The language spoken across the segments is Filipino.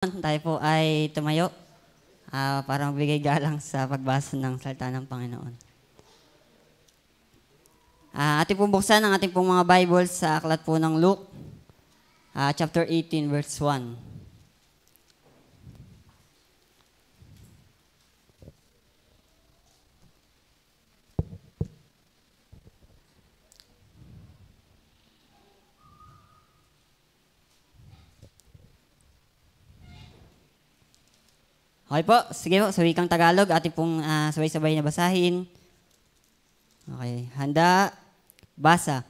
Tayo po ay tumayo para magbigay galang sa pagbasa ng salita ng Panginoon. Ating pong buksan ang ating pong mga Bible sa aklat po ng Luke, chapter 18, verse 1. Okay po, sige po, sa wikang Tagalog, ating pong sabay-sabay na basahin. Okay, handa, basa.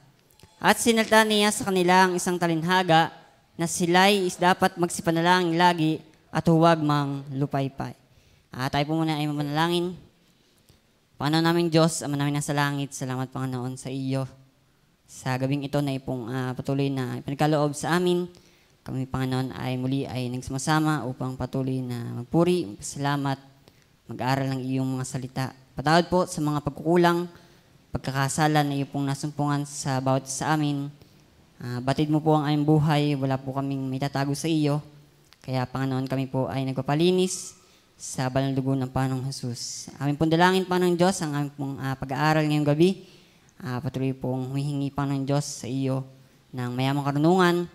At sinalita niya sa kanila ang isang talinhaga na sila'y dapat magsipanalangin lagi at huwag mang lupaypay. Tayo po muna ay mamanalangin. Panginoon naming Diyos, Ama namin nasa langit, salamat Panginoon sa iyo. Sa gabing ito na ipong patuloy na ipinagkaloob sa amin. Kami, Panginoon, ay muli ay nagsamasama upang patuloy na magpuri, salamat, mag-aaral ng iyong mga salita. Patawad po sa mga pagkukulang, pagkakasala na iyo pong nasumpungan sa bawat sa amin. Batid mo po ang aming buhay, wala po kaming may tatago sa iyo. Kaya, Panginoon, kami po ay nagpapalinis sa banal dugo ng Panginoong Jesus. Aming pong dalangin, Panginoong Diyos, ang aming pong pag-aaral ngayong gabi. Patuloy pong humihingi, Panginoong Diyos, sa iyo ng mayamang karunungan.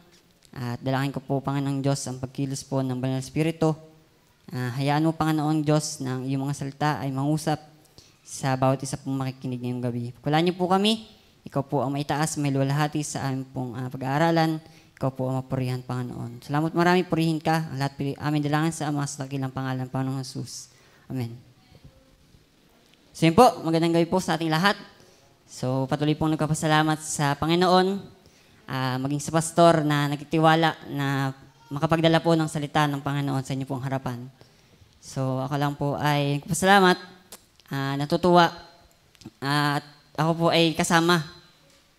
At dalangin ko po, Panginoong Diyos, ang pagkilos po ng Banal na Espiritu. Hayaan mo, Panginoong Diyos, ng iyong mga salita ay mangusap sa bawat isa pong makikinig ngayong gabi. Kulaan niyo po kami. Ikaw po ang maitaas, may luwalhati sa aming pong pag-aaralan. Ikaw po ang mapurihan, Panginoon. Salamat marami, purihin ka. Ang lahat amin dalangin sa Ama sa dakilang pangalan, Panginoong Jesus. Amen. So yun po, magandang gabi po sa ating lahat. So patuloy pong nagpapasalamat sa Panginoon. Maging sa pastor na nagtitiwala na makapagdala po ng salita ng Panginoon sa inyo pong harapan. So ako lang po ay nagpapasalamat, natutuwa, at ako po ay kasama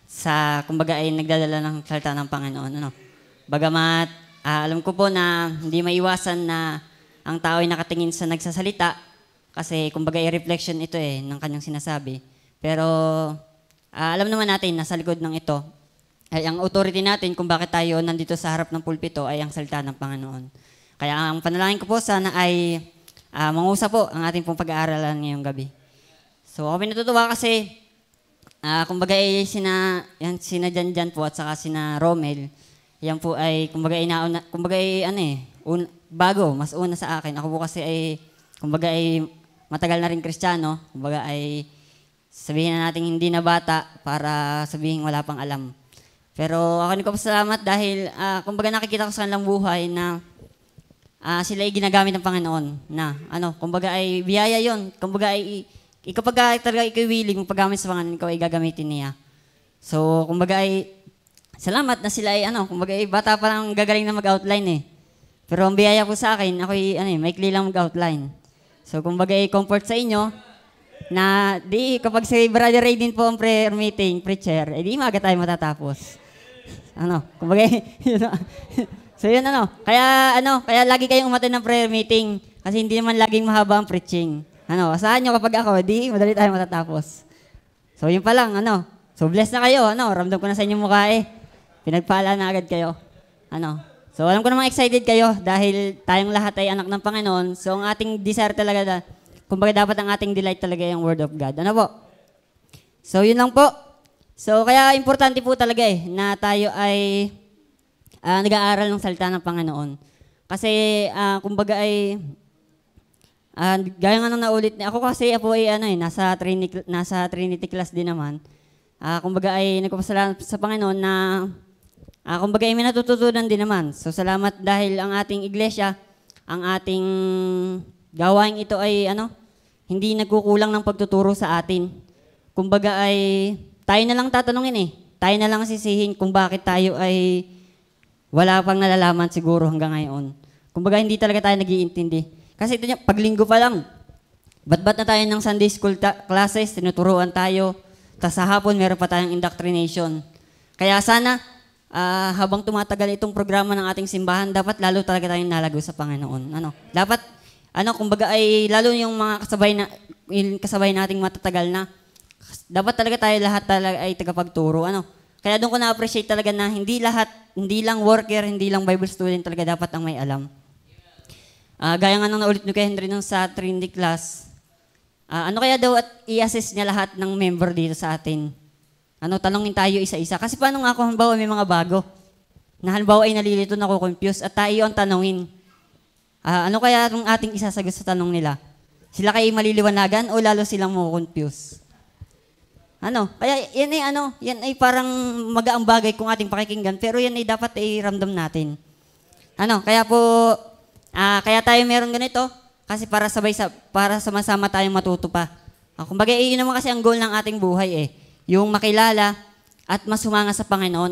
sa, kumbaga ay nagdadala ng salita ng Panginoon. Bagamat alam ko po na hindi maiwasan na ang tao ay nakatingin sa nagsasalita kasi kumbaga ay reflection ito ng kanyang sinasabi. Pero alam naman natin na sa likod ng ito, ay ang authority natin kung bakit tayo nandito sa harap ng pulpito ay ang salita ng Panginoon. Kaya ang panalangin ko po sana ay mangusap po ang ating pong pag-aaralan ngayong gabi. So ako natutuwa kasi kumbaga ay sina Janjan po at saka sina Romel, yan po ay kumbaga ay bago, mas una sa akin. Ako po kasi ay kumbaga ay matagal na rin Kristiyano, kumbaga ay sabihin na natin hindi na bata para sabihin wala pang alam. Pero ako nagpapasalamat dahil kumbaga nakikita ko sa kanilang buhay na sila ay ginagamit ng Panginoon na kumbaga ay biyaya yon. Kumbaga ay kapag talaga ikaw willing magpagamit sa Panginoon, ikaw ay gagamitin niya. So kumbaga ay salamat na sila ay kumbaga ay bata pa lang gagaling na mag-outline Pero ang biyaya po sa akin, ako ay maikli lang mag-outline. So kumbaga ay comfort sa inyo na di kapag si Brother Ray din po ang prayer meeting, preacher, di maaga tayo matatapos. Kumbaga, so yun kaya lagi kayong umattend ng prayer meeting kasi hindi naman laging mahaba ang preaching. Asahan nyo kapag ako, madali tayo matatapos. So yun pa lang, so blessed na kayo, ramdam ko na sa inyong mukha pinagpala na agad kayo. So alam ko namang excited kayo dahil tayong lahat ay anak ng Panginoon. So ang ating desire talaga, kumbaga dapat ang ating delight talaga yung Word of God. Ano po? So yun lang po. So, kaya importante po talaga na tayo ay nag-aaral ng salita ng Panginoon. Kasi, kumbaga ay, gaya nga nang naulit, ako kasi po ay nasa Trinity class din naman. Kumbaga ay nagpapasalamat sa Panginoon na, kumbaga ay may natututunan din naman. So, salamat dahil ang ating iglesia, ang ating gawain ito ay, hindi nagkukulang ng pagtuturo sa atin. Kumbaga ay, tayo na lang tatanungin tayo na lang sisihin kung bakit tayo ay wala pang nalalaman siguro hanggang ngayon. Kumbaga hindi talaga tayo nag-iintindi. Kasi ito niya, paglinggo pa lang, bat-bat na tayo ng Sunday school classes, tinuturuan tayo, tapos sa hapon meron pa tayong indoctrination. Kaya sana, habang tumatagal itong programa ng ating simbahan, dapat lalo talaga tayong nalago sa Panginoon. Dapat, kumbaga ay lalo yung mga kasabay nating matatagal na, dapat talaga tayo lahat talaga ay tagapagturo. Kaya doon ko na-appreciate talaga na hindi lang worker, hindi lang Bible student talaga dapat ang may alam. Gaya nga nang naulit nyo kay Henry nung sa Trinity class, ano kaya daw at i-assess niya lahat ng member dito sa atin? Tanongin tayo isa-isa. Kasi paano nga kung halimbawa may mga bago? Na halimbawa ay nalilito, nakukonfuse, at tayo ang tanongin. Ano kaya ang ating isasagot sa tanong nila? Sila kayo maliliwanagan o lalo silang makukonfuse? Kaya yan ay parang magaang bagay kung ating pakikinggan, pero yan ay dapat ay ramdam natin. Kaya po, kaya tayo meron ganito, kasi para sama-sama tayong matuto pa. Kumbaga, yun naman kasi ang goal ng ating buhay yung makilala at masumanga sa Panginoon.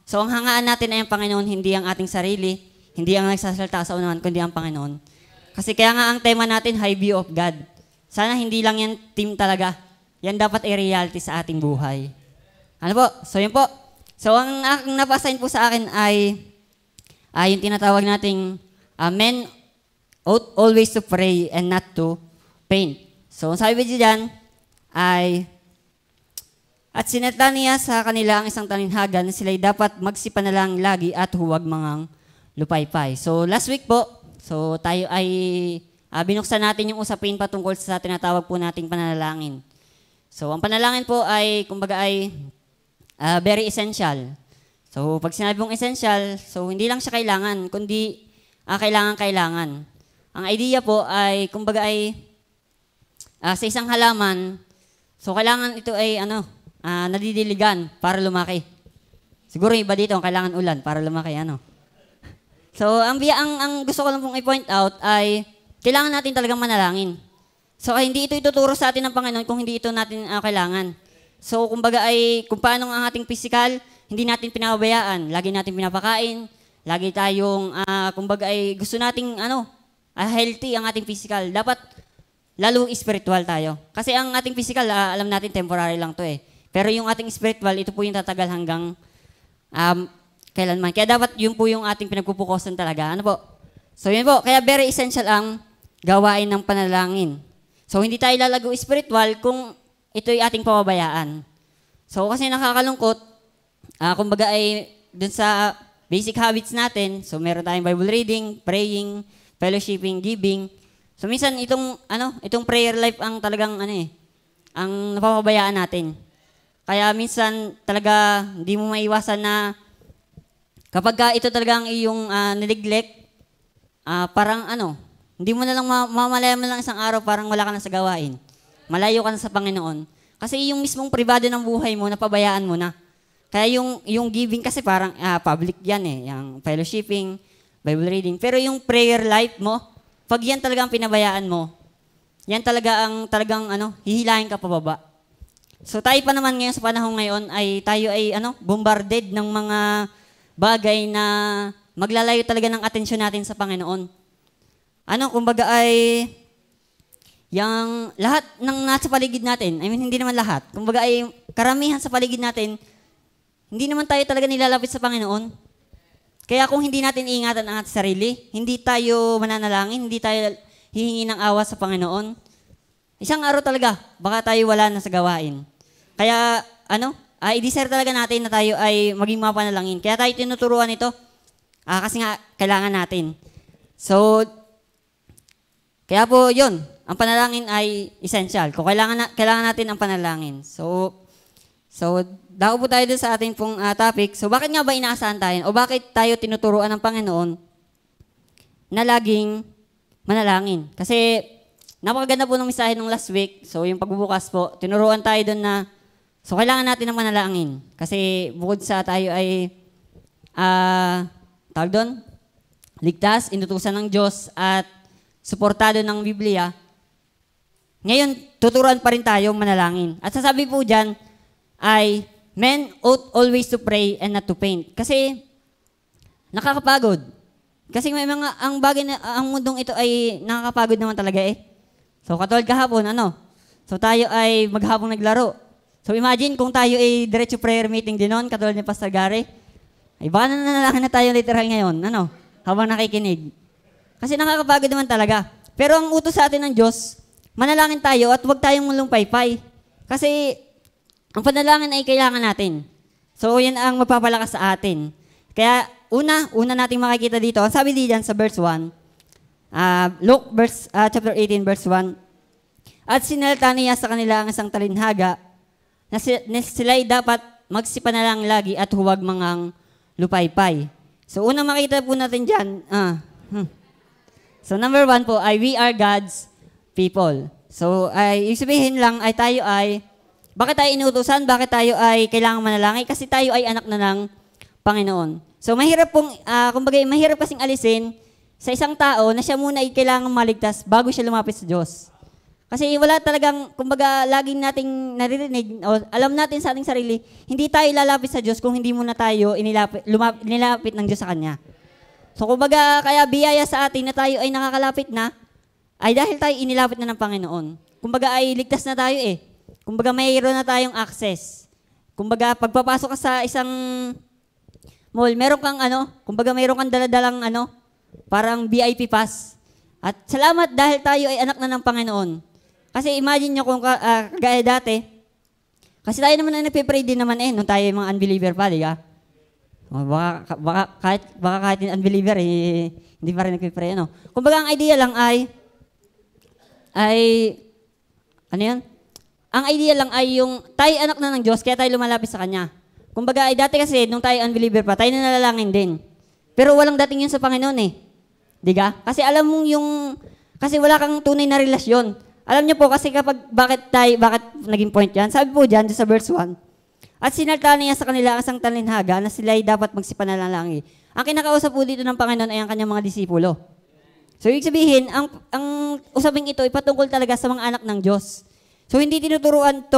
So, ang hangaan natin ay ang Panginoon, hindi ang ating sarili, hindi ang nagsasalita sa unahan, kundi ang Panginoon. Kasi kaya nga ang tema natin, High View of God. Sana hindi lang yan team talaga. Yan dapat ay reality sa ating buhay. So, yun po. So, ang napasign po sa akin ay yung tinatawag nating men ought always to pray and not to paint. So, ang sabi dyan ay at sinata niya sa kanila ang isang taninhagan na sila'y dapat magsipanalangin lagi at huwag mangang lupaypay. So last week po, so tayo ay binuksan natin yung usapin patungkol sa tinatawag po nating panalangin. So ang panalangin po ay kumbaga ay very essential. So pag sinabi mong essential, so hindi lang siya kailangan, kundi kailangan. Ang idea po ay kumbaga ay sa isang halaman, so kailangan ito ay nadidiligan para lumaki. Siguro iba dito, kailangan ulan para lumaki. So, ang gusto ko lang pong i-point out ay kailangan natin talagang manalangin. So, hindi ito ituturo sa atin ng Panginoon kung hindi ito natin kailangan. So, kumbaga ay kung paano ang ating physical, hindi natin pinababayaan. Lagi natin pinapakain. Lagi tayong, kumbaga ay gusto nating healthy ang ating physical. Dapat lalo spiritual tayo. Kasi ang ating physical, alam natin temporary lang to Pero yung ating spiritual, ito po yung tatagal hanggang kailanman. Kaya dapat yun po yung ating pinagpupukosan talaga. So yun po. Kaya very essential ang gawain ng panalangin. So hindi tayo lalago spiritual kung ito'y ating pababayaan. So kasi nakakalungkot, kumbaga ay dun sa basic habits natin, so meron tayong Bible reading, praying, fellowshipping, giving. So minsan itong prayer life ang talagang ang napapabayaan natin. Kaya minsan talaga hindi mo maiwasan na kapag ito talagang iyong nineglect, parang hindi mo na lang mamalayan mo lang isang araw, parang wala ka na sa gawain. Malayo ka na sa Panginoon. Kasi yung mismong pribado ng buhay mo, napabayaan mo na. Kaya yung giving kasi parang public yan yung fellowshipping, Bible reading. Pero yung prayer life mo, pag yan talagang pinabayaan mo, yan talaga ang talagang hihilahin ka pababa. So tayo pa naman ngayon sa panahon ngayon ay tayo ay bombarded ng mga bagay na maglalayo talaga ng atensyon natin sa Panginoon. Kumbaga ay yung lahat ng nasa paligid natin, hindi naman lahat. Kumbaga ay karamihan sa paligid natin, hindi naman tayo talaga nilalapit sa Panginoon. Kaya kung hindi natin iingatan ang ating sarili, hindi tayo mananalangin, hindi tayo hihingi ng awa sa Panginoon, isang araw talaga, baka tayo wala na sa gawain. Kaya, i-desire talaga natin na tayo ay maging mapanalangin. Kaya tayo tinuturuan ito, kasi nga, kailangan natin. So, kaya po, yun, ang panalangin ay essential. Kung kailangan natin ang panalangin. So, dako po tayo dun sa ating pong topic. So, bakit nga ba inaasahan tayo? O bakit tayo tinuturuan ng Panginoon na laging manalangin? Kasi, napakaganda po ng mensahe nung last week. So, yung pagbubukas po, tinuruan tayo dun na so, kailangan natin ng manalangin. Kasi bukod sa tayo ay, tawag doon, ligtas, inutusan ng Diyos, at suportado ng Biblia, ngayon, tuturuan pa rin tayo manalangin. At sasabi po dyan, ay, men ought always to pray and not to paint. Kasi, nakakapagod. Kasi may ang bagay na, ang mundong ito ay nakakapagod naman talaga So, katulad kahapon, So, tayo ay maghapong naglaro. So imagine kung tayo ay diretso prayer meeting din noon, katulad ni Pastor Gary, ay baka nanalangin na tayo literal ngayon, habang nakikinig. Kasi nakakapagod naman talaga. Pero ang utos sa atin ng Diyos, manalangin tayo at huwag tayong mulong-paypay. Kasi ang panalangin ay kailangan natin. So yan ang magpapalakas sa atin. Kaya una nating makikita dito, ang sabi diyan sa verse 1, Luke chapter 18 verse 1. At sinalita niya sa kanila ang isang talinhaga na sila'y dapat magsipanalangin lagi at huwag mangang lupaypay. So unang makita po natin dyan, So number 1 po ay we are God's people. So ibig sabihin lang ay tayo ay, bakit tayo inutusan? Bakit tayo ay kailangan manalangin? Kasi tayo ay anak na ng Panginoon. So mahirap pong, kumbaga mahirap kasing alisin sa isang tao na siya muna ay kailangan maligtas bago siya lumapit sa Diyos. Kasi wala talagang, kumbaga, laging nating naririnig, o alam natin sa ating sarili, hindi tayo lalapit sa Diyos kung hindi muna tayo inilapit ng Diyos sa Kanya. So, kumbaga, kaya biyaya sa atin na tayo ay nakakalapit na, ay dahil tayo inilapit na ng Panginoon. Kumbaga, ay ligtas na tayo eh. Kumbaga, mayroon na tayong access. Kumbaga, pagpapasok ka sa isang mall, meron kang kumbaga, meron kang daladalang parang VIP pass. At salamat dahil tayo ay anak na ng Panginoon. Kasi imagine nyo kung gaya dati, kasi tayo naman na nagpe-pray din naman nung tayo mga unbeliever pa, di ba? Baka kahit yung unbeliever, hindi pa rin nagpe-pray, Kumbaga ang idea lang ay, ano yan? Ang idea lang ay yung tayo anak na ng Diyos, kaya tayo lumalapit sa Kanya. Kumbaga ay dati kasi, nung tayo unbeliever pa, tayo nanalangin din. Pero walang dating yun sa Panginoon Diga? Kasi alam mong kasi wala kang tunay na relasyon. Alam niyo po kasi bakit naging point yan? Sabi po dyan sa verse 1, at sinalita niya sa kanila ang isang talinhaga na sila ay dapat magsipanalangin. Ang kinakausap po dito ng Panginoon ay ang kanyang mga disipulo. So, ibig sabihin, ang usaping ito ay patungkol talaga sa mga anak ng Diyos. So, hindi tinuturuan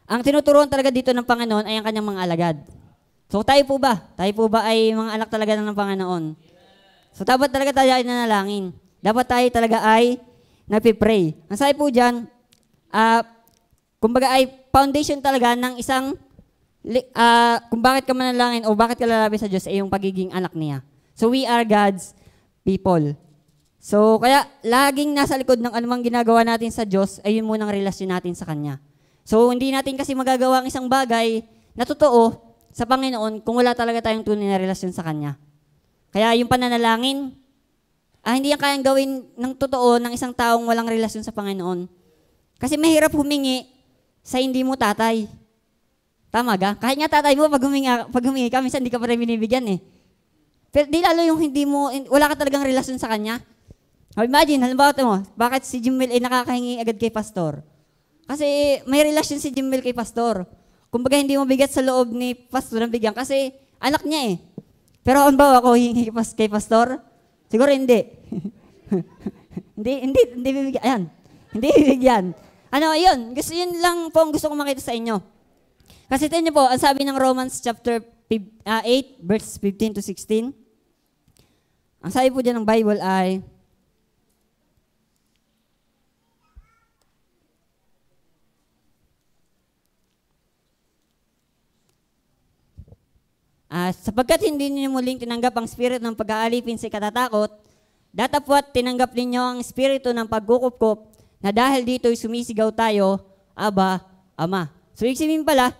ang tinuturuan talaga dito ng Panginoon ay ang kanyang mga alagad. So, tayo po ba? Tayo po ba ay mga anak talaga ng Panginoon? So, dapat talaga tayo ay nanalangin. Dapat tayo talaga ay nagpipray. Ang sabi po dyan, kumbaga ay foundation talaga ng isang, kung bakit ka manalangin o bakit ka lalapit sa Diyos ay yung pagiging anak niya. So, we are God's people. So, kaya laging nasa likod ng anumang ginagawa natin sa Diyos ay yun munang relasyon natin sa Kanya. So, hindi natin kasi magagawa ang isang bagay na totoo sa Panginoon kung wala talaga tayong tunay na relasyon sa Kanya. Kaya yung pananalangin, hindi yan kayang gawin ng totoo ng isang taong walang relasyon sa Panginoon. Kasi mahirap humingi sa hindi mo tatay. Tama ga? Kahit nga tatay mo, pag humingi ka, minsan hindi ka pa rin binibigyan Pero di lalo yung wala ka talagang relasyon sa Kanya. Imagine, halimbawa mo, bakit si Jimel ay nakakahingi agad kay pastor? Kasi may relasyon si Jimel kay pastor. Kumbaga hindi mo bigat sa loob ni pastor ang bigyan kasi anak niya Pero halimbawa ako hihingi kay pastor, siguro hindi. hindi bibigyan. Ayan. Hindi bibigyan. Yun. Yun lang po ang gusto kong makita sa inyo. Kasi tingnan niyo po, ang sabi ng Romans chapter 8, verse 15 to 16. Ang sabi po dyan ng Bible ay, sapagkat hindi niyo muling tinanggap ang spirit ng pag-aalipin sa katatakot, datapwat tinanggap ninyo ang espiritu ng pagkukupkop na dahil dito'y sumisigaw tayo, Aba, Ama. So, ibig sabihin pala,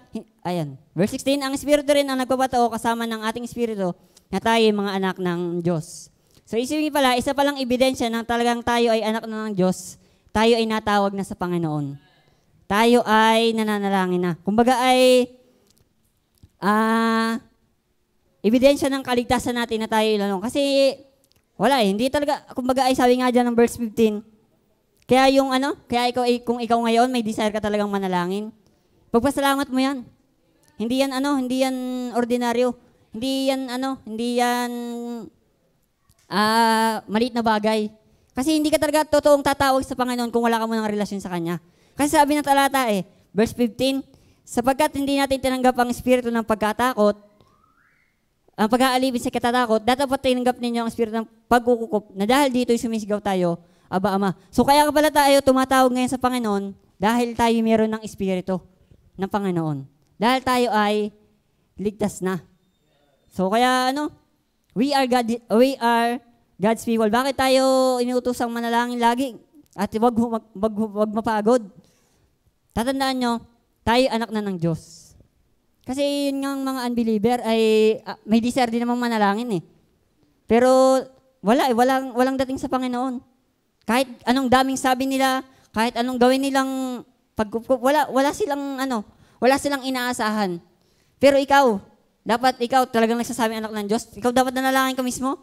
verse 16, ang espiritu rin ang nagpapatao kasama ng ating espiritu na tayo ay mga anak ng Diyos. So, ibig sabihin pala, isa palang ebidensya na talagang tayo ay anak na ng Diyos, tayo ay natawag na sa Panginoon. Tayo ay nananalangin na. Kumbaga ay, ebidensya ng kaligtasan natin na tayo ilalong. Kasi, wala hindi talaga, kumbaga ay sabi nga dyan ng verse 15, kaya kung ikaw ngayon may desire ka talagang manalangin, pagpasalamat mo yan. Hindi yan ordinaryo. Hindi yan maliit na bagay. Kasi hindi ka talaga totoong tatawag sa Panginoon kung wala ka mo ng relasyon sa Kanya. Kasi sabi ng talata verse 15, sapagkat hindi natin tinanggap ang espiritu ng pagkatakot, ang pag-aalipin sa katatakot, dapat tinanggap ninyo ang espiritu ng pagkukukup na dahil dito'y sumisigaw tayo, Aba, Ama. So kaya pala tayo tumatawag ngayon sa Panginoon dahil tayo meron ng espiritu ng Panginoon. Dahil tayo ay ligtas na. So kaya we are God's people. Bakit tayo inuutosang manalangin lagi? At wag mapagod. Tatandaan nyo, tayo anak na ng Diyos. Kasi yun nga mga unbeliever ay may desire din namang manalangin Pero walang dating sa Panginoon. Kahit anong daming sabi nila, kahit anong gawin nilang pagkukup, wala silang inaasahan. Pero dapat ikaw talagang nagsasabing anak ng Diyos, ikaw dapat nanalangin ka mismo.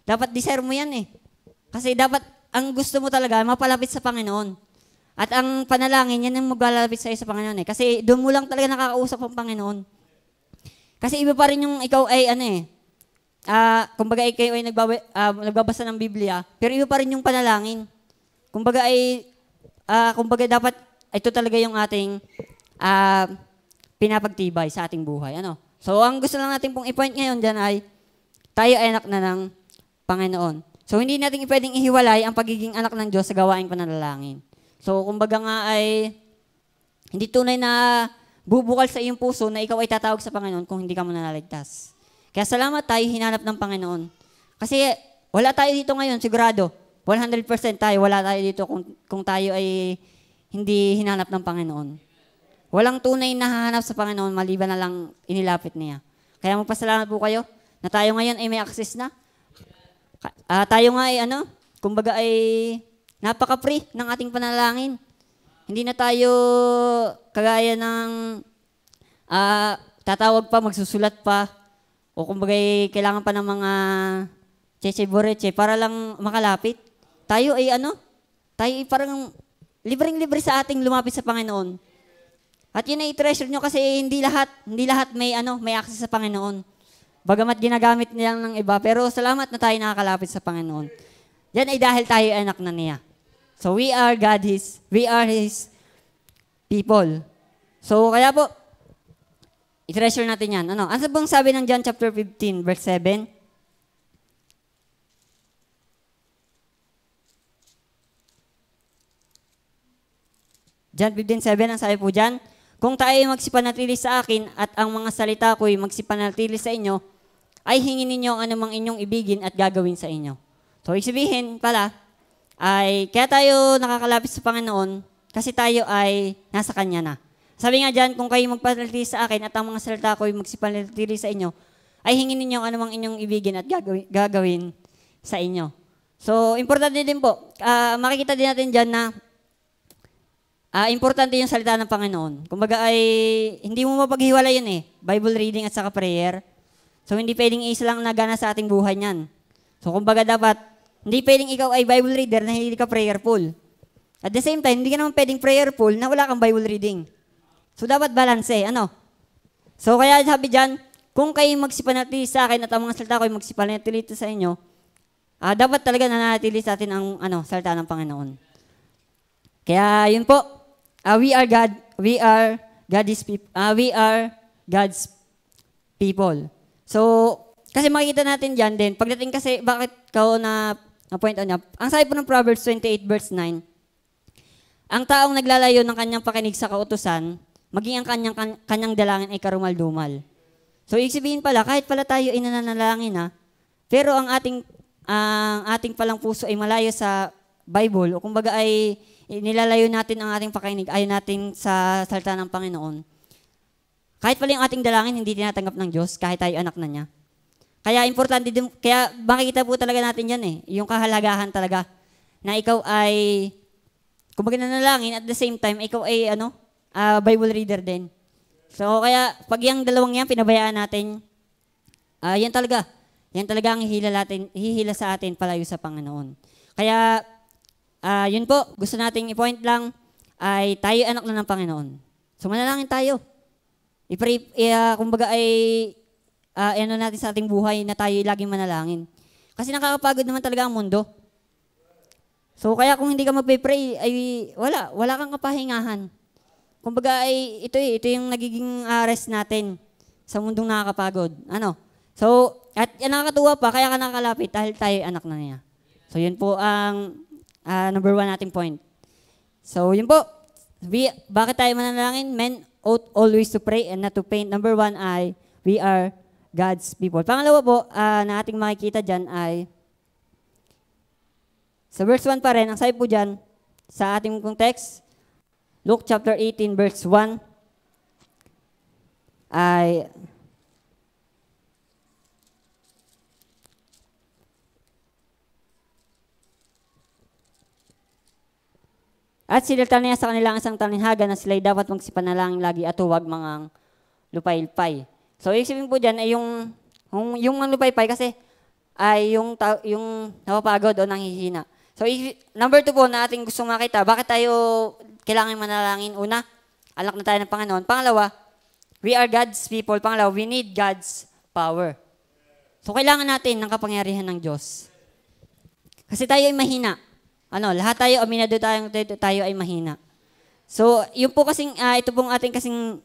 Dapat desire mo yan eh. Kasi dapat, ang gusto mo talaga, mapalapit sa Panginoon. At ang panalangin, yan ang maglalapit sa'yo sa Panginoon eh. Kasi doon mo lang talaga nakakausap ang Panginoon. Kasi iba pa rin yung ikaw ay kumbaga ikaw ay nagbabasa ng Biblia, pero iba pa rin yung panalangin. Kumbaga dapat ito talaga yung ating pinapagtibay sa ating buhay. So ang gusto lang natin pong i-point ngayon dyan ay tayo ay anak na ng Panginoon. So hindi natin pwedeng ihiwalay ang pagiging anak ng Diyos sa gawaing pananalangin. So kumbaga nga ay hindi tunay na bubukal sa iyong puso na ikaw ay tatawag sa Panginoon kung hindi ka mananaligtas. Kaya salamat tayo hinanap ng Panginoon. Kasi wala tayo dito ngayon, sigurado. 100% wala tayo dito kung tayo ay hindi hinanap ng Panginoon. Walang tunay na hahanap sa Panginoon maliban na lang inilapit niya. Kaya magpasalamat po kayo na tayo ngayon ay may access na. Tayo nga ay kumbaga ay napaka-free ng ating panalangin. Hindi na tayo kagaya ng tatawag pa, magsusulat pa, o kumbaga kailangan pa ng mga cheche-boreche para lang makalapit. Tayo ay tayo ay parang libreng-libre sa ating lumapit sa Panginoon. At yun ay treasure nyo kasi hindi lahat may access sa Panginoon. Bagamat ginagamit nilang ng iba, pero salamat na tayo nakakalapit sa Panginoon. Yan ay dahil tayo ay anak na niya. So we are His people. So kaya po, i-treasure natin yan. Ano bang sabi ng John chapter 15, verse 7? John 15:7, ang sabi po dyan, kung tayo ay magsipanatili sa akin at ang mga salita ko'y magsipanatili sa inyo, ay hingin ninyo ang anumang inyong ibigin at gagawin sa inyo. So, sabihin pala, ay kaya tayo nakakalapit sa Panginoon kasi tayo ay nasa Kanya na. Sabi nga dyan, kung kayo magpanatili sa akin at ang mga salita ko'y magsipanatili sa inyo, ay hingin ninyo ang anumang inyong ibigin at gagawin sa inyo. So, importante din po, makikita din natin dyan na importante yung salita ng Panginoon. Kumbaga ay, hindi mo mapaghiwalay yun eh. Bible reading at saka prayer. So, hindi pwedeng isa lang nagana sa ating buhay niyan. So, kumbaga dapat, hindi pwedeng ikaw ay Bible reader na hindi ka prayerful. At the same time, hindi ka naman pwedeng prayerful na wala kang Bible reading. So, dapat balance So, kaya sabi dyan, kung kayo magsipanatili sa akin at ang mga salita ko ay magsipanatili sa inyo, dapat talaga nanatili sa atin ang salita ng Panginoon. Kaya, yun po. We are God's people. So, kasi makikita natin dyan din, pagdating kasi, bakit kao na point on niya, ang sabi po ng Proverbs 28 verse 9, ang taong naglalayo ng kanyang pakinig sa kautusan, maging ang kanyang dalangin ay karumal-dumal. So, ibig sabihin pala, kahit pala tayo ay nananalangin pero ang ating palang puso ay malayo sa Bible, o kumbaga ay nilalayo natin ang ating pakinig, ayaw natin sa salita ng Panginoon. Kahit pala yung ating dalangin, hindi tinatanggap ng Diyos, kahit tayo anak na niya. Kaya importante din, kaya makikita po talaga natin yan yung kahalagahan talaga, na ikaw ay, kumbaga nanalangin, at the same time, ikaw ay Bible reader din. So kaya, pag yung dalawang yan, pinabayaan natin, yan talaga ang hihila sa atin palayo sa Panginoon. Kaya, yun po, gusto nating i-point lang ay tayo anak na ng Panginoon. So manalangin tayo. I-pray, kumbaga ay natin sa ating buhay na tayo laging manalangin. Kasi nakakapagod naman talaga ang mundo. So kaya kung hindi ka magpe-pray, ay wala kang kapahingahan. Kumbaga ay ito yung nagiging rest natin sa mundong nakakapagod. So, at nakakatuwa pa, kaya ka nakakalapit dahil tayo anak na niya. So yun po ang number 1 nating point. So, yun po. Bakit tayo mananalangin? Men ought always to pray and not to faint. Number 1 ay, we are God's people. Pangalawa po, na ating makikita dyan ay, sa verse 1 pa rin, ang sabi po dyan, sa ating text, Luke chapter 18, verse 1, ay, At sinilta niya sa kanila ang isang talinhaga na sila'y dapat magsipanalangin lagi at huwag mga lupaypay. So, ibig sabihin po dyan ay yung mga lupaypay kasi ay yung napapagod o nanghihina. So, number 2 po na ating gustong makita, bakit tayo kailangan manalangin? Una, anak na tayo ng Panginoon. Pangalawa, we are God's people. Pangalawa, we need God's power. So, kailangan natin ng kapangyarihan ng Diyos. Kasi tayo ay mahina. Lahat tayo, aminado tayo ay mahina. So, yun po kasing, ito pong ating kasing,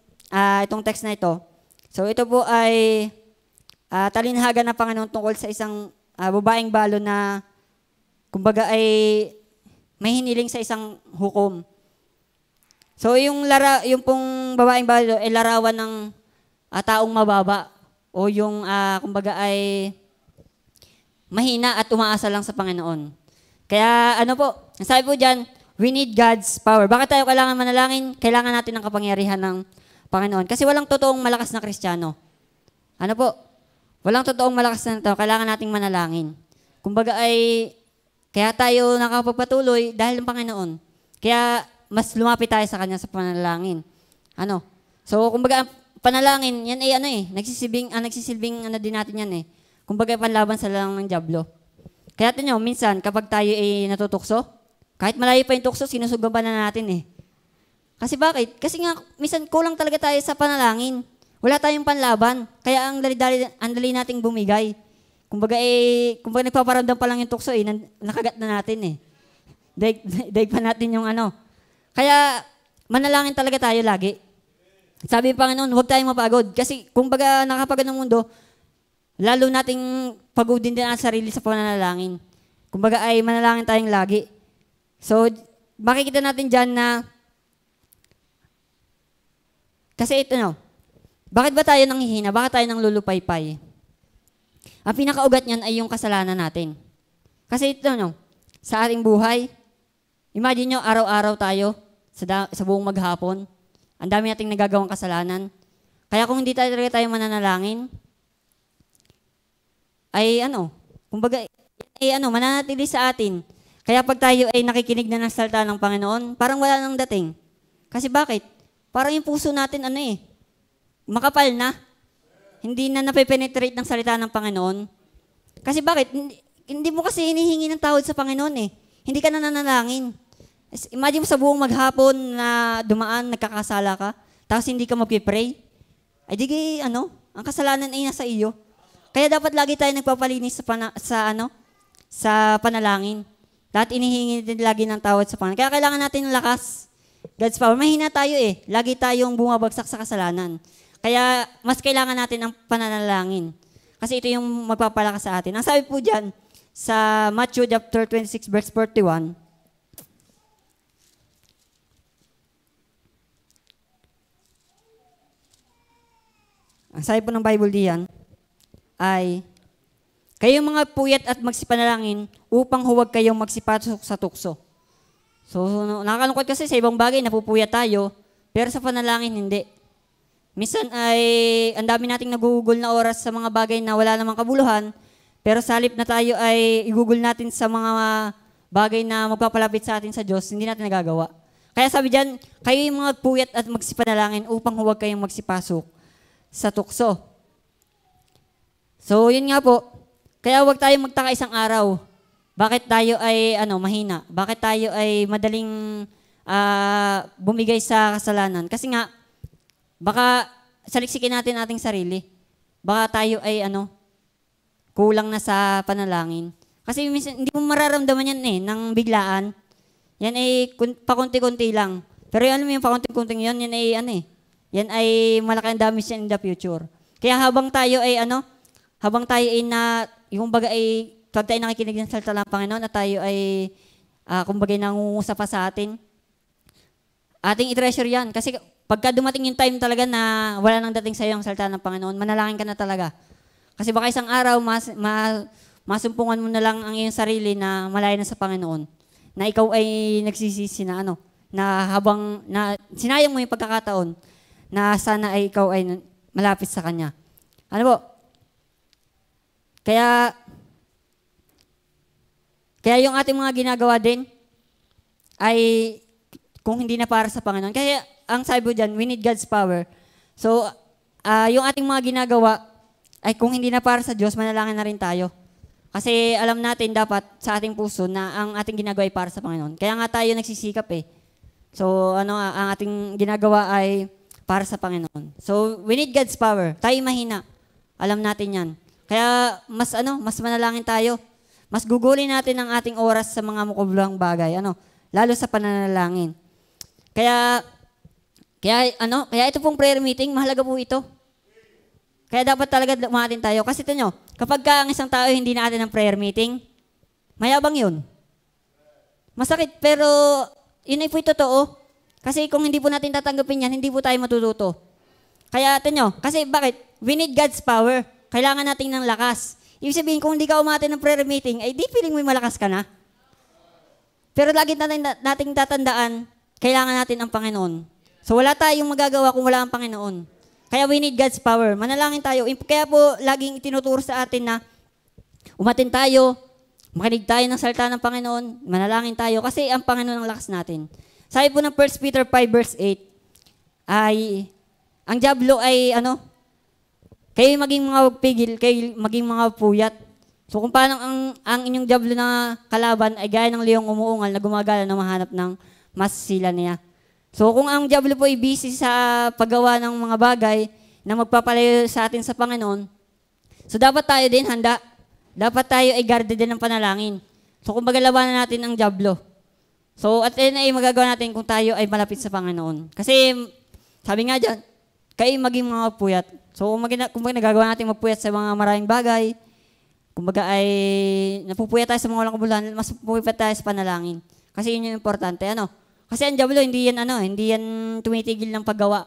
itong text na ito. So, ito po ay talinhaga ng Panginoon tungkol sa isang babaeng balo na, kumbaga ay may hiniling sa isang hukom. So, yung pong babaeng balo ay larawan ng taong mababa o yung, kumbaga ay mahina at umaasa lang sa Panginoon. Kaya sabi po dyan, we need God's power. Bakit tayo kailangan manalangin? Kailangan natin ng kapangyarihan ng Panginoon. Kasi walang totoong malakas na Kristiyano. Walang totoong malakas na tao. Kailangan nating manalangin. Kumbaga ay, kaya tayo nakapagpatuloy dahil ng Panginoon. Kaya mas lumapit tayo sa Kanya sa panalangin. So, kumbaga, panalangin, yan ay nagsisilbing din natin yan eh. Kumbaga, panlaban sa lang ng dyablo. Kaya nyo, minsan, kapag tayo ay natutukso, kahit malayo pa yung tukso, sinusugaban na natin eh. Kasi bakit? Kasi nga, minsan kulang talaga tayo sa panalangin. Wala tayong panlaban. Kaya ang dali nating bumigay. Kumbaga nagpaparamdam pa lang yung tukso eh, nakagat na natin eh. Daig pa natin yung Kaya, manalangin talaga tayo lagi. Sabi ng Panginoon, huwag tayong mapagod. Kasi, kumbaga nakapagod ng mundo, lalo nating pagodin din ang sarili sa pananalangin. Kumbaga ay manalangin tayong lagi. So, makikita natin dyan na, kasi bakit ba tayo nanghihina? Bakit tayo nang lulupaypay? Ang pinakaugat niyan ay yung kasalanan natin. Kasi sa ating buhay, imagine nyo, araw-araw tayo, sa buong maghapon, ang dami nating nagagawang kasalanan. Kaya kung hindi tayo mananalangin, ay kumbaga, mananatili sa atin. Kaya pag tayo ay nakikinig na ng salita ng Panginoon, parang wala nang dating. Kasi bakit? Parang yung puso natin, makapal na. Hindi na napepenetrate ng salita ng Panginoon. Kasi bakit? Hindi mo kasi hinihingi ng tawad sa Panginoon eh. Hindi ka na nanalangin. Imagine mo sa buong maghapon na dumaan, nagkakasala ka, tapos hindi ka mag-pray. Ay di ang kasalanan ay nasa iyo. Kaya dapat lagi tayo nagpapalinis sa panalangin. Dapat inihingi din lagi ng tawad sa Panginoon. Kaya kailangan natin ng lakas. God's power. Mahina tayo eh. Lagi tayong bumabagsak sa kasalanan. Kaya mas kailangan natin ng pananalangin. Kasi ito yung magpapalakas sa atin. Ang sabi po dyan, sa Matthew chapter 26 verse 41, ang sabi po ng Bible diyan, ay, kayong mga puyat at magsipanalangin upang huwag kayong magsipasok sa tukso. So, nakakalungkot kasi sa ibang bagay, napupuyat tayo, pero sa panalangin, hindi. Minsan ay, ang dami nating nagugugol na oras sa mga bagay na wala namang kabuluhan, pero sa halip na tayo ay igugol natin sa mga bagay na magpapalapit sa atin sa Diyos, hindi natin nagagawa. Kaya sabi diyan, kayo yung mga puyat at magsipanalangin upang huwag kayong magsipasok sa tukso. So, yun nga po. Kaya huwag tayong magtaka isang araw. Bakit tayo ay mahina? Bakit tayo ay madaling bumigay sa kasalanan? Kasi nga, baka saliksikin natin ating sarili. Baka tayo ay kulang na sa panalangin. Kasi minsan, hindi mo mararamdaman yan ng biglaan. Yan ay pakunti-kunti lang. Pero alam mo yung pakunti-kunting yan ay yan ay malaki ang damage yan in the future. Kaya habang tayo ay yung baga ay, pag tayo nakikinig ng salita ng Panginoon at tayo ay, kumbaga nangungusap pa sa atin, ating i-treasure yan. Kasi pagka dumating yung time talaga na wala nang dating sa'yo ang salita ng Panginoon, manalangin ka na talaga. Kasi baka isang araw, masumpungan mo na lang ang iyong sarili na malayo na sa Panginoon. Na ikaw ay nagsisisi na sinayang mo yung pagkakataon na sana ay ikaw ay malapit sa Kanya. Kaya yung ating mga ginagawa din ay kung hindi na para sa Panginoon. Kaya ang sabi ko dyan, we need God's power. So, yung ating mga ginagawa, ay kung hindi na para sa Diyos, manalangin na rin tayo. Kasi alam natin dapat sa ating puso na ang ating ginagawa ay para sa Panginoon. Kaya nga tayo nagsisikap eh. So, ang ating ginagawa ay para sa Panginoon. So, we need God's power. Tayo mahina. Alam natin yan. Kaya mas manalangin tayo. Mas gugulin natin ang ating oras sa mga mukublang bagay. Lalo sa pananalangin. Kaya ito pong prayer meeting, mahalaga po ito. Kaya dapat talaga umatin tayo. Kasi ito nyo, kapag ang isang tao hindi natin ng prayer meeting, mayabang yun. Masakit, pero yun ay po totoo. Kasi kung hindi po natin tatanggapin yan, hindi po tayo matututo. Kaya ito nyo, kasi bakit? We need God's power. Kailangan natin ng lakas. Ibig sabihin, kung hindi ka umatin ng prayer meeting, ay di feeling mo malakas ka na. Pero lagi nating tatandaan, kailangan natin ang Panginoon. So wala tayong magagawa kung wala ang Panginoon. Kaya we need God's power. Manalangin tayo. Kaya po laging itinuturo sa atin na umatin tayo, makinig tayo ng salita ng Panginoon, manalangin tayo kasi ang Panginoon ang lakas natin. Sabi po ng 1 Peter 5 verse 8 ay ang dyablo ay kayo maging mga pigil, kayo maging mga puyat. So kung paano ang inyong dyablo na kalaban ay gaya ng leong umuungal na gumagala na mahanap ng masila niya. So kung ang dyablo po ay busy sa paggawa ng mga bagay na magpapalayo sa atin sa Panginoon, so dapat tayo din handa. Dapat tayo ay guarded din ng panalangin. So kung magalabanan natin ang dyablo. So at yun ay magagawa natin kung tayo ay malapit sa Panginoon. Kasi sabi nga dyan, kayo maging mga puyat. So kung nagagawa natin magpuyat sa mga maraming bagay, kumbaga ay napupuyat tayo sa mga walang kabuluhan, mas pupuyat tayo sa panalangin. Kasi yun yung importante. Kasi ang dyablo, hindi yan tumitigil ng paggawa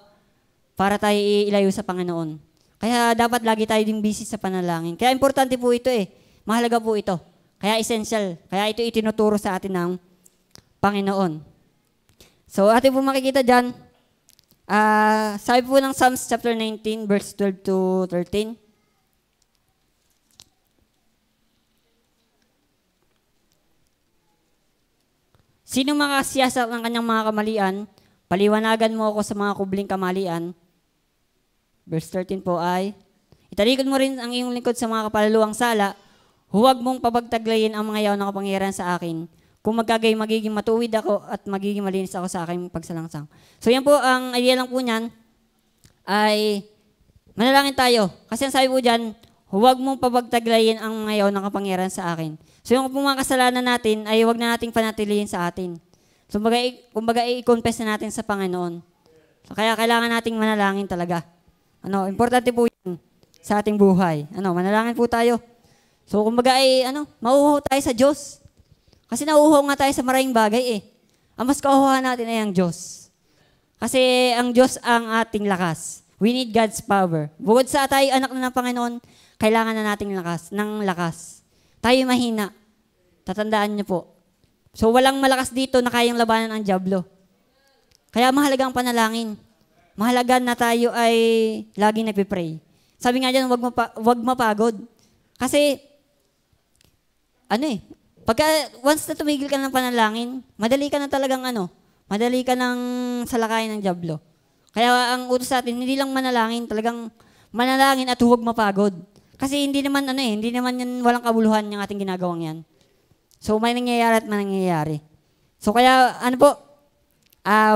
para tayo ilayo sa Panginoon. Kaya dapat lagi tayo din busy sa panalangin. Kaya importante po ito eh. Mahalaga po ito. Kaya essential. Kaya ito itinuturo sa atin ng Panginoon. So atin po makikita dyan, sabi po ng Psalms chapter 19, verse 12 to 13, sino makasiyasak ng kanyang mga kamalian, paliwanagan mo ako sa mga kubling kamalian. Verse 13 po ay, italikod mo rin ang iyong lingkod sa mga kapalaluang sala, huwag mong pabagtaglayin ang mga yaw na kapangyarihan sa akin. Kung magkagay, magiging matuwid ako at magiging malinis ako sa aking pagsalangsang. So yan po, ang idea lang po niyan ay manalangin tayo. Kasi ang sabi po dyan, huwag mong pabagtaglayin ang mga yaw na kapangyarihan sa akin. So yung mga kasalanan natin ay huwag na nating panatilihin sa atin. So kumbaga i-confess na natin sa Panginoon. So kaya kailangan nating manalangin talaga. Importante po yun sa ating buhay. Manalangin po tayo. So kumbaga ay mauuhaw tayo sa Diyos. Kasi nauuhaw nga tayo sa maraming bagay eh. Ang mas kauhaw natin ay ang Diyos. Kasi ang Diyos ang ating lakas. We need God's power. Bukod sa tayo anak na ng Panginoon, kailangan na nating lakas. Tayo mahina. Tatandaan niyo po. So walang malakas dito na kayang labanan ang dyablo. Kaya mahalaga ang panalangin. Mahalaga na tayo ay laging nagpipray. Sabi nga dyan, wag mapagod. Kasi, pagka once na tumigil ka ng panalangin, madali ka na talagang madali ka ng salakayin ng dyablo. Kaya ang utos sa atin, hindi lang manalangin, talagang manalangin at huwag mapagod. Kasi hindi naman yan walang kabuluhan yung ating ginagawang yan. So may nangyayari at may nangyayari. So kaya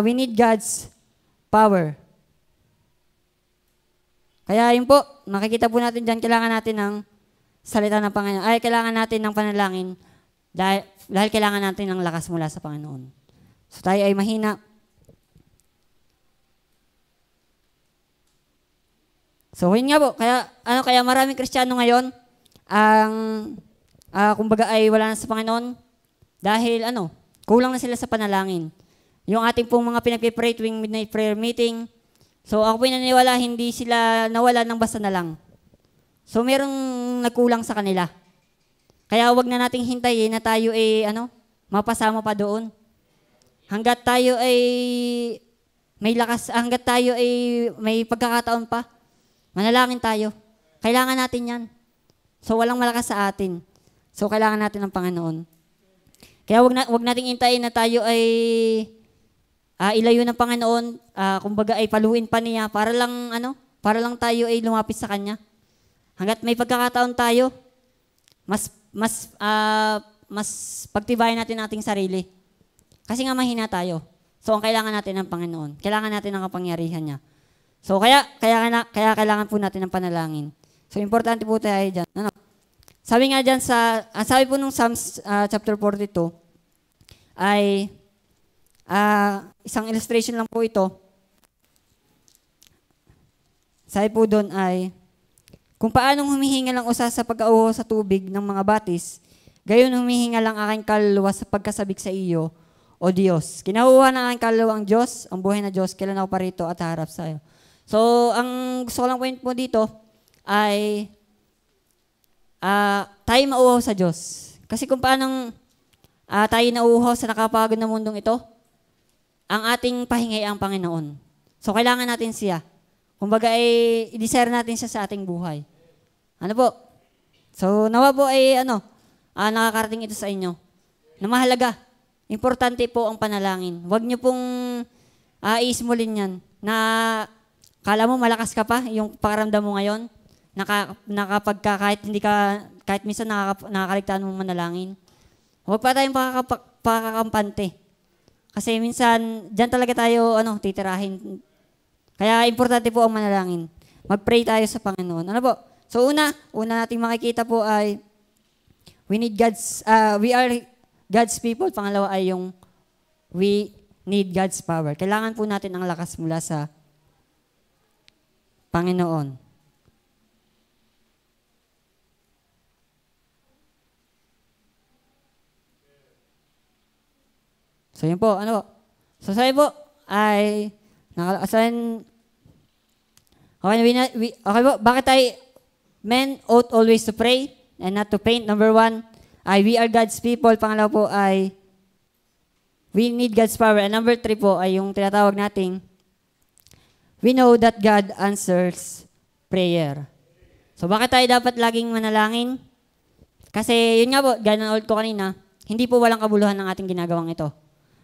we need God's power. Kaya yun po, makikita po natin dyan, kailangan natin ng salita ng Panginoon. Ay, kailangan natin ng panalangin dahil kailangan natin ng lakas mula sa Panginoon. So tayo ay mahina. So yun nga po, kaya maraming Kristiyano ngayon kumbaga ay wala na sa Panginoon dahil kulang na sila sa panalangin. Yung ating pong mga pinagpipray tuwing midnight prayer meeting, so ako po naniniwala hindi sila nawala ng basta na lang. So merong nagkulang sa kanila. Kaya wag na nating hintayin na tayo ay mapasama pa doon. Hanggat tayo ay may lakas, hanggat tayo ay may pagkakataon pa, manalangin tayo. Kailangan natin yan. So walang malakas sa atin. So kailangan natin ng Panginoon. Kaya wag nating hintayin na tayo ay ilayo ng Panginoon, kumbaga ay paluin pa niya para lang tayo ay lumapit sa Kanya. Hanggat may pagkakataon tayo, mas pagtibayan natin ang ating sarili. Kasi nga mahina tayo. So, ang kailangan natin ng Panginoon. Kailangan natin ng kapangyarihan niya. So, kaya kailangan po natin ng panalangin. So, importante po tayo dyan. Sabi nga dyan sabi po nung Psalms chapter 42, ay, isang illustration lang po ito. Sabi po doon ay, kung paanong humihinga lang usa sa pag-auho sa tubig ng mga batis, gayon humihinga lang aking kaluluwa sa pagkasabik sa iyo, O Diyos. Kinahuha ng aking kaluluwa ang Diyos, ang buhay na Diyos, kailan ako parito at harap sa iyo. So, ang gusto ko lang point po dito ay tayo mauhaw sa Diyos. Kasi kung paanong tayo nauuhaw sa nakapagod na mundong ito, ang ating pahinga ay ang Panginoon. So, kailangan natin siya. Kumbaga ay i-desire natin siya sa ating buhay. Ano po? So, nawa po ay nakakarating ito sa inyo. Na mahalaga. Importante po ang panalangin. Huwag niyo pong iismulin yan. Na kala mo malakas ka pa, yung pakaramdam mo ngayon, kahit minsan nakakaligtaan mo manalangin. Huwag pa tayong pakakampante. Kasi minsan, dyan talaga tayo titirahin. Kaya importante po ang manalangin. Mag-pray tayo sa Panginoon. Ano po? So una nating makikita po ay we are God's people. Pangalawa ay yung we need God's power. Kailangan po natin ang lakas mula sa Panginoon. So yun po, So sabi po ay okay po, bakit men ought always to pray and not to faint? Number 1, we are God's people. Pangalawa po ay we need God's power. And number 3 po ay yung tinatawag nating we know that God answers prayer. So bakit tayo dapat laging manalangin? Kasi yun nga po, gaya ng ulit ko kanina, hindi po walang kabuluhan ng ating ginagawang ito.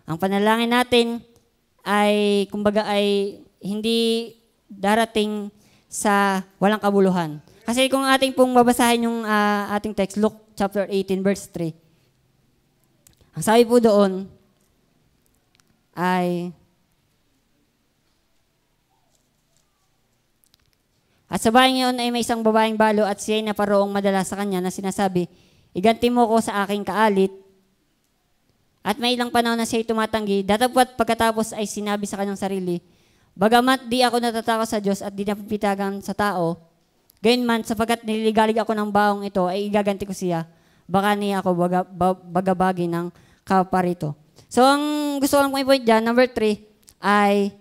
Ang panalangin natin ay, kumbaga ay hindi darating sa walang kabuluhan. Kasi kung ating pong babasahin yung ating text, Luke chapter 18, verse 3. Ang sabi po doon ay, at sa bahay ngayon ay may isang babaeng balo at siya'y naparoong madala sa kanya na sinasabi, iganti mo ko sa aking kaalit. At may ilang panahon na siya'y tumatanggi, datapwat pagkatapos ay sinabi sa kanyang sarili, bagamat di ako natatakot sa Diyos at di napipitagan sa tao, gayon man, sapagkat nililigalig ako ng baong ito, ay igaganti ko siya, baka niya ako bagabagi ng kaparito. So, ang gusto ko lang i-point dyan, number 3, ay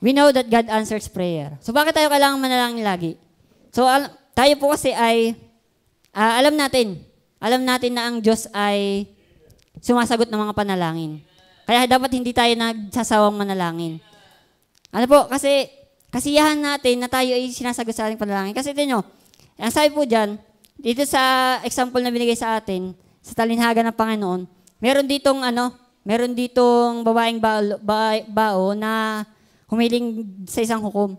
we know that God answers prayer. So, bakit tayo kailangan manalangin lagi? So, tayo po kasi ay, alam natin na ang Diyos ay sumasagot ng mga panalangin. Kaya dapat hindi tayo nagsasawang manalangin. Ano po? Kasi kasiyahan natin na tayo ay sinasagot sa ating panalangin. Kasi ito nyo, ang sabi po dyan, dito sa example na binigay sa atin, sa talinhaga ng Panginoon, meron ditong babaeng bao na humiling sa isang hukom.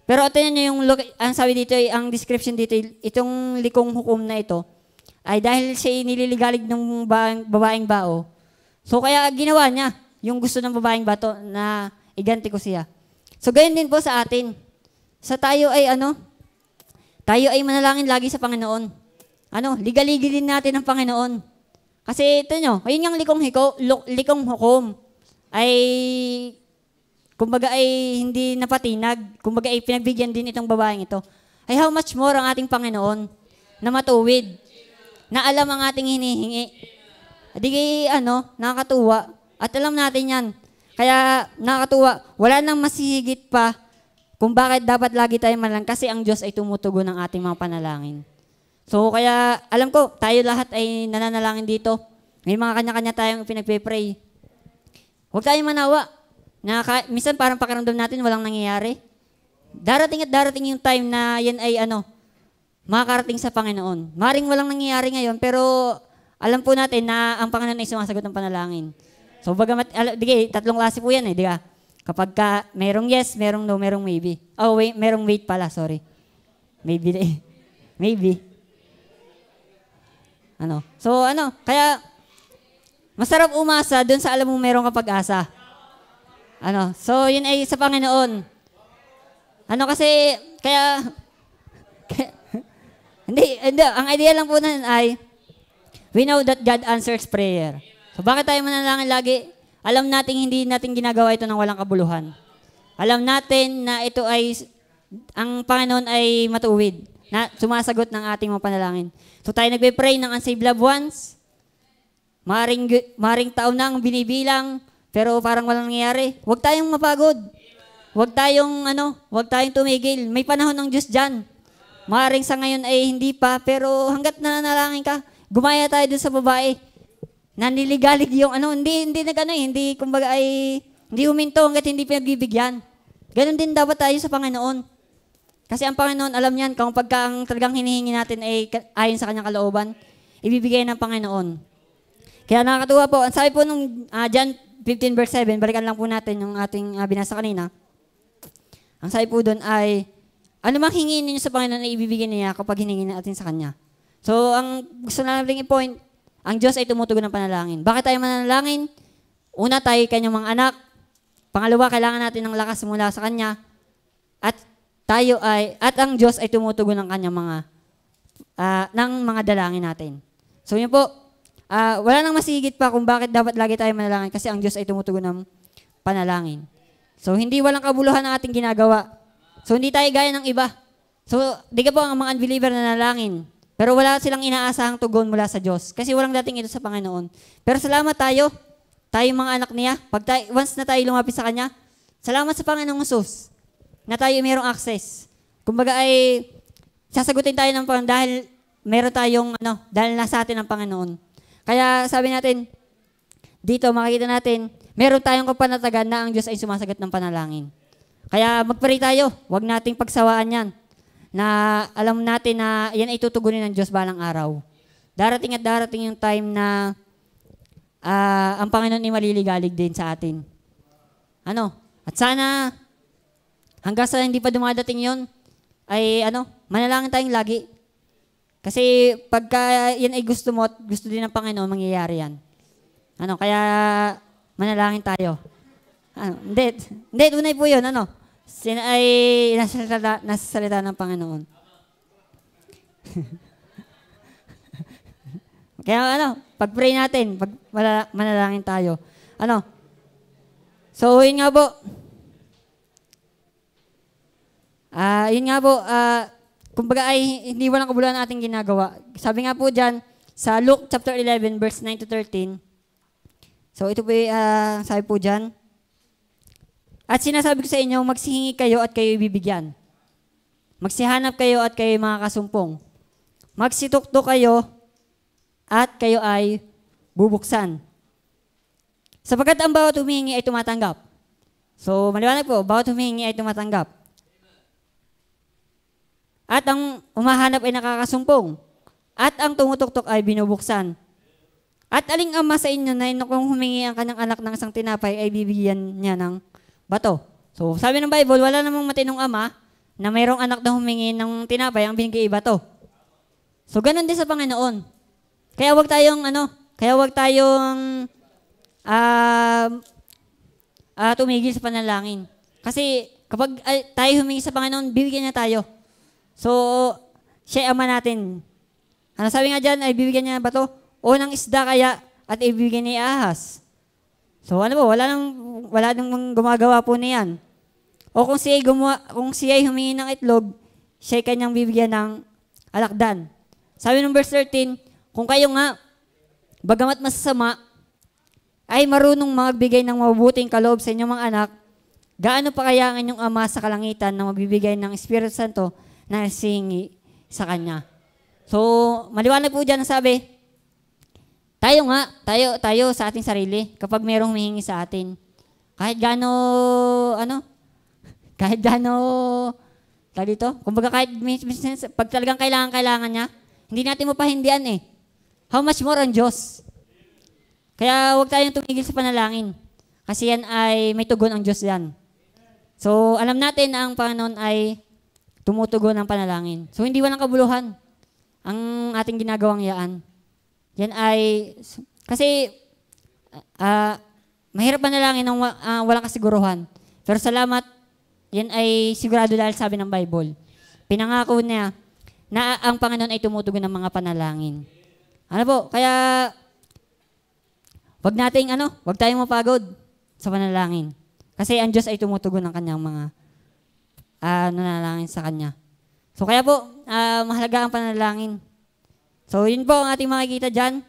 Pero ito nyo ang sabi dito, ang description dito, itong likong hukom na ito, ay dahil siya nililigalig ng babaeng bao. So kaya ginawa niya yung gusto ng babaeng bato na iganti ko siya. So gayon din po sa atin. Sa tayo ay manalangin lagi sa Panginoon. Ligaligi din natin ang Panginoon. Kasi ito nyo, ayun yung likong hukom ay kumbaga ay hindi napatinag. Kumbaga ay pinagbigyan din itong babaeng ito. Ay how much more ang ating Panginoon na matuwid, na alam ang ating hinihingi. Nakakatuwa. At alam natin yan. Kaya nakakatuwa. Wala nang masihigit pa kung bakit dapat lagi tayo manalangin kasi ang Diyos ay tumutugon ng ating mga panalangin. So kaya alam ko, tayo lahat ay nananalangin dito. May mga kanya-kanya tayong pinagpe-pray. Huwag tayong manawa. Minsan parang pakiramdam natin walang nangyayari. Darating at darating yung time na yan ay makakarating sa Panginoon. Maring walang nangyayari ngayon, pero alam po natin na ang Panginoon ay sumasagot ng panalangin. So, bagamat, 3 klase po yan di ba? Kapag merong yes, merong no, merong maybe. Oh, wait, merong wait pala, sorry. Maybe. Maybe. So kaya masarap umasa doon sa alam mo merong kapag-asa. So yun ay sa Panginoon. Kasi, kaya hindi, ang idea lang po nun ay, we know that God answers prayer. So bakit tayo manalangin lagi? Alam natin hindi natin ginagawa ito ng walang kabuluhan. Alam natin na ito ay, ang Panginoon ay matuwid, na sumasagot ng ating mga panalangin. So tayo nagpe-pray ng unsaved loved ones. Maring taon na ang binibilang, pero parang walang nangyayari. Huwag tayong mapagod. Huwag tayong tumigil. May panahon ng Diyos dyan. Maring sa ngayon ay hindi pa, pero hanggat nananalangin ka, gumaya tayo dun sa babae. Naniligalig yung hindi huminto hanggat hindi pinagbibigyan. Ganon din dapat tayo sa Panginoon. Kasi ang Panginoon, alam niyan, kung pagka ang talagang hinihingi natin ay ayon sa kanyang kalooban, ibibigay ng Panginoon. Kaya nakakatuwa po. Ang sabi po nung John 15 verse 7, balikan lang po natin yung ating binasa kanina. Ang sabi po doon ay, ano mang hingin ninyo sa Panginoon ay ibibigay niya kapag hiningin natin sa Kanya. So, ang gusto namin i-point, ang Diyos ay tumutugon ng panalangin. Bakit tayo manalangin? Una, tayo kanyang mga anak. Pangalawa, kailangan natin ng lakas mula sa Kanya. At ang Diyos ay tumutugon ng kanyang mga dalangin natin. So yun po, wala nang masigit pa kung bakit dapat lagi tayo manalangin kasi ang Diyos ay tumutugon ng panalangin. So hindi walang kabuluhan ang ating ginagawa. So hindi tayo gaya ng iba. So di ka po ang mga unbeliever na nalangin, pero wala silang inaasahang tugon mula sa Diyos kasi walang dating ito sa Panginoon. Pero salamat tayo mga anak niya, once na tayo lumapit sa Kanya, salamat sa Panginoong Hesus na tayo mayroong access. Kumbaga ay sasagutin tayo ng Panginoon dahil meron tayong dahil nasa atin ang Panginoon. Kaya sabi natin, dito makikita natin, meron tayong kapanatagan na ang Diyos ay sumasagot ng panalangin. Kaya mag-pray tayo, huwag nating pagsawaan yan, na alam natin na yan ay tutugunin ng Diyos balang araw. Darating at darating yung time na ang Panginoon ay maliligalig din sa atin. At sana, hanggang sa hindi pa dumadating yon ay manalangin tayong lagi. Kasi pagka yan ay gusto mo at gusto din ng Panginoon, mangyayari yan. Kaya manalangin tayo. Hindi, tunay po yun, ay nasa salita ng Panginoon. Kaya pag-pray natin, manalangin tayo. So, yun nga po. Kumbaga ay hindi walang kabuluhan ang ating ginagawa. Sabi nga po dyan, sa Luke chapter 11, verse 9 to 13. So ito po sabi po dyan, at sinasabi ko sa inyo, magsihingi kayo at kayo ibibigyan. Magsihanap kayo at kayo makakasumpong. Magsituktok kayo at kayo ay bubuksan. Sapagkat ang bawat humihingi ay tumatanggap. So maliwanag po, bawat humihingi ay tumatanggap. At ang umahanap ay nakakasumpong. At ang tumutuktok ay binubuksan. At aling ama sa inyo na kung humingi ang kanyang anak ng isang tinapay ay bibigyan niya ng bato. So sabi ng Bible, wala namang matinong ama na mayroong anak na humingi ng tinapay ang binigay ay bato. So ganun din sa Panginoon. Kaya wag tayong tumigil sa panalangin. Kasi kapag tayo humingi sa Panginoon, bibigyan niya tayo. So, siya ama natin. Sabi nga dyan, ay bibigyan niya ng bato o ng isda kaya at ibibigyan niya ahas. So, wala nang gumagawa po niyan. O kung siya ay humingi ng itlog, siya ay kanyang bibigyan ng alakdan. Sabi ng verse 13, kung kayo nga, bagamat masasama, ay marunong magbigay ng mabubuting kaloob sa inyong mga anak, gaano pa kaya ang inyong Ama sa kalangitan na magbibigay ng Espiritu Santo na sihingi sa Kanya. So, maliwanag po dyan ang sabi, tayo sa ating sarili, kapag mayroong humihingi sa atin, kahit kumbaga kahit pag talagang kailangan niya, hindi natin mapahindian How much more ang Diyos? Kaya huwag tayong tumigil sa panalangin. Kasi yan ay may tugon ang Diyos yan. So, alam natin na ang Panginoon ay tumutugon ng panalangin. So, hindi walang kabuluhan ang ating ginagawang yaan. Yan ay, kasi, mahirap manalangin ng walang kasiguruhan. Pero salamat, yan ay sigurado dahil sabi ng Bible. Pinangako niya na ang Panginoon ay tumutugon ng mga panalangin. Ano po, kaya wag tayong mapagod sa panalangin. Kasi ang Diyos ay tumutugon ng kanyang mga nanalangin sa Kanya. So kaya po, mahalaga ang panalangin. So yun po ang ating makikita dyan.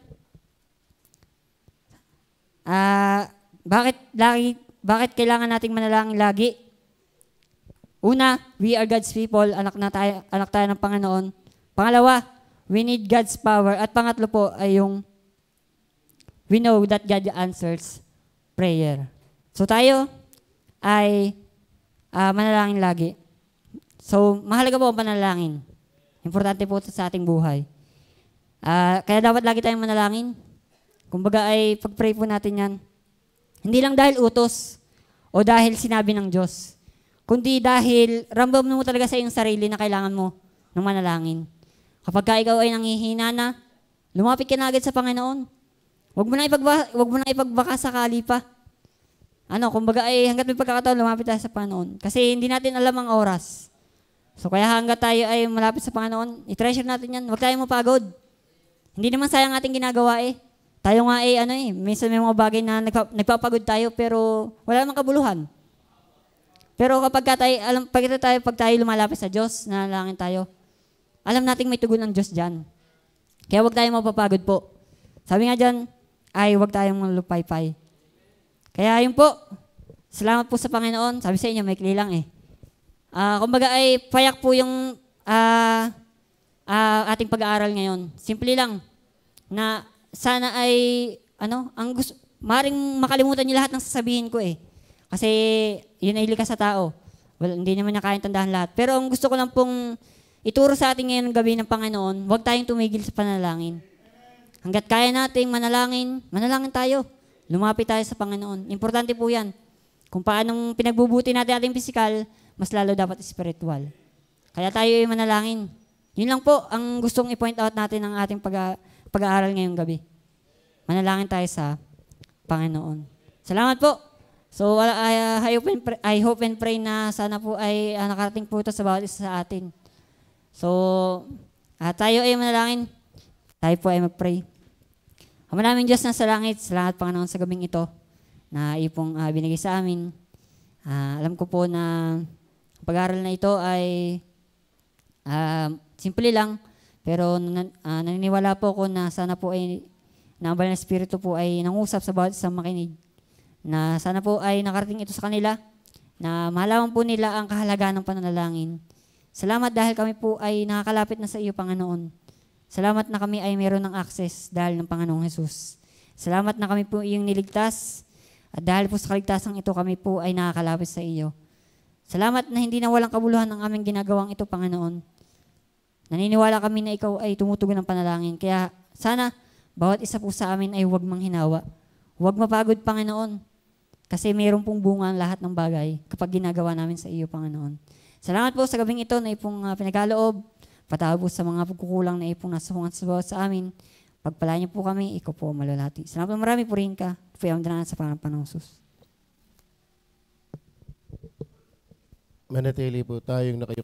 Bakit kailangan nating manalangin lagi? Una, we are God's people, anak tayo ng Panginoon. Pangalawa, we need God's power. At pangatlo po ay yung we know that God answers prayer. So tayo ay manalangin lagi. So mahalaga po ang panalangin. Importante po ito sa ating buhay. Kaya dapat lagi tayong manalangin. Kumbaga ay pag-pray po natin yan. Hindi lang dahil utos o dahil sinabi ng Diyos, kundi dahil ramdam mo talaga sa iyong sarili na kailangan mo ng manalangin. Kapag ka ikaw ay nanghihina na, lumapit ka na agad sa Panginoon. Huwag mo na ipagbaka sakali pa. Kumbaga ay hanggat may pagkakataon, lumapit tayo sa Panginoon. Kasi hindi natin alam ang oras. So kaya hanggat tayo ay malapit sa Panginoon, i-treasure natin yan. Huwag tayong mapagod. Hindi naman sayang ating ginagawa eh. Tayo nga minsan may mga bagay na nagpapagod tayo pero wala namang kabuluhan. Pero pag tayo lumalapit sa Diyos, nanalangin tayo, alam nating may tugon ng Diyos dyan. Kaya huwag tayong mapapagod po. Sabi nga dyan, ay huwag tayong malupaypay. Kaya yun po, salamat po sa Panginoon. Sabi sa inyo, may kli lang eh. Kumbaga ay payak po yung ating pag-aaral ngayon. Simple lang na sana ay maring makalimutan niyo lahat ng sasabihin ko eh. Kasi yun ay likas sa tao. Well, hindi naman niya kayang tandahan lahat. Pero ang gusto ko lang pong ituro sa atin ngayon ng gabi ng Panginoon, huwag tayong tumigil sa panalangin. Hanggat kaya nating manalangin tayo. Lumapit tayo sa Panginoon. Importante po yan. Kung paanong pinagbubuti natin ating pisikal, mas lalo dapat spiritual. Kaya tayo ay manalangin. Yun lang po ang gustong i-point out natin ng ating pag-aaral ngayong gabi. Manalangin tayo sa Panginoon. Salamat po. So, I hope and pray na sana po ay nakarating po ito sa bawat isa sa atin. So, tayo ay manalangin. Tayo po ay mag-pray. Ama namin Diyos na sa langit, salamat Panginoon sa gabing ito na ipong binigay sa amin. Alam ko po na pag-aaral na ito ay simple lang, pero naniniwala po ako na sana po ay na ang Banal na Espiritu po ay nangusap sa bawat isang makinig. Na sana po ay nakarating ito sa kanila, na malaman po nila ang kahalagaan ng pananalangin. Salamat dahil kami po ay nakakalapit na sa iyo, Panginoon. Salamat na kami ay meron ng access dahil ng Panginoong Jesus. Salamat na kami po iyong niligtas at dahil po sa kaligtasan ito kami po ay nakakalapit sa iyo. Salamat na hindi na walang kabuluhan ang aming ginagawang ito, Panginoon. Naniniwala kami na ikaw ay tumutugon ng panalangin. Kaya sana bawat isa po sa amin ay huwag manghinawa. Huwag mapagod, Panginoon. Kasi mayroon pong bunga ang lahat ng bagay kapag ginagawa namin sa iyo, Panginoon. Salamat po sa gabing ito na ipong pinagkaloob. Patawad po sa mga pagkukulang na ipong nasuhungan sa bawat sa amin. Pagpalaan niyo po kami, ikaw po malalati. Salamat po marami po rin ka. Ito po yung dananan sa Panginoon Jesus. Manatili po tayong nakayo.